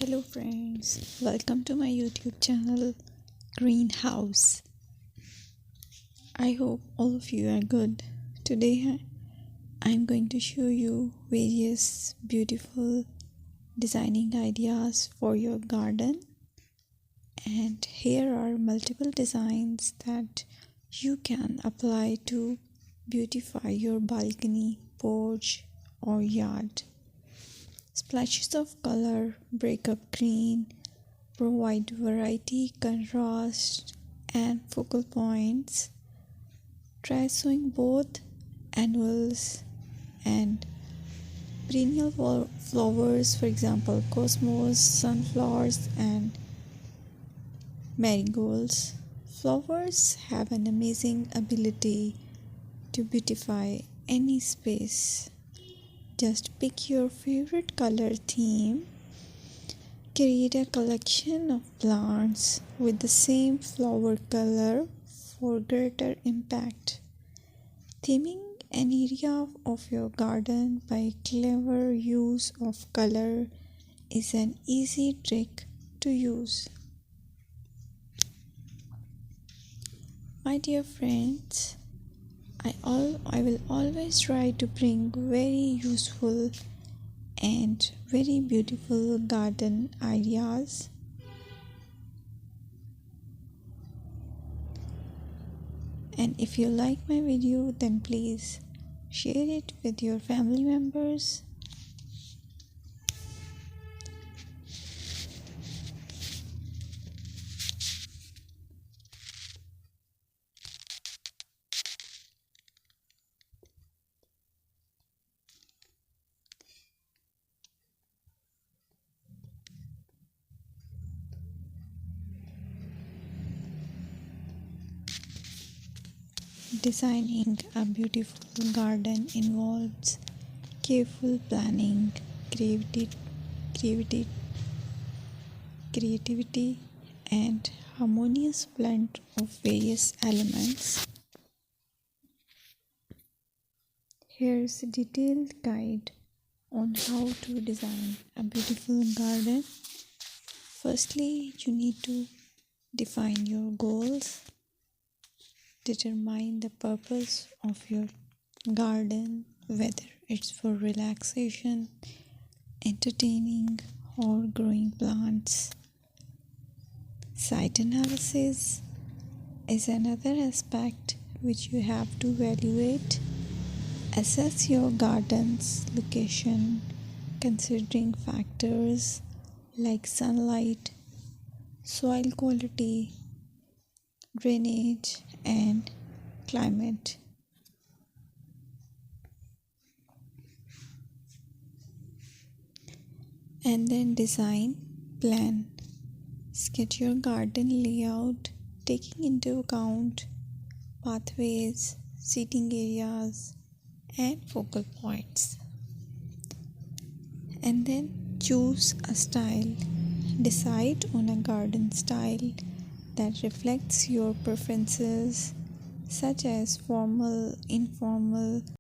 Hello friends, welcome to my YouTube channel Greenhouse. I hope all of you are good. Today I'm going to show you various beautiful designing ideas for your garden, and here are multiple designs that you can apply to beautify your balcony, porch or yard. Splashes of color break up green, provide variety, contrast, and focal points. Try sowing both annuals and perennial flowers, for example, cosmos, sunflowers, and marigolds. Flowers have an amazing ability to beautify any space. Just pick your favorite color theme. Create a collection of plants with the same flower color for greater impact. Theming an area of your garden by clever use of color is an easy trick to use. My dear friends, I will always try to bring very useful and very beautiful garden ideas. And if you like my video, then please share it with your family members. Designing a beautiful garden involves careful planning, creativity, and harmonious blend of various elements. Here's a detailed guide on how to design a beautiful garden. Firstly, you need to define your goals. Determine the purpose of your garden, whether it's for relaxation, entertaining, or growing plants. Site analysis is another aspect which you have to evaluate. Assess your garden's location, considering factors like sunlight, soil quality, drainage, and climate. And then design plan. Sketch your garden layout, taking into account pathways, seating areas, and focal points. And then choose a style. Decide on a garden style that reflects your preferences, such as formal, informal,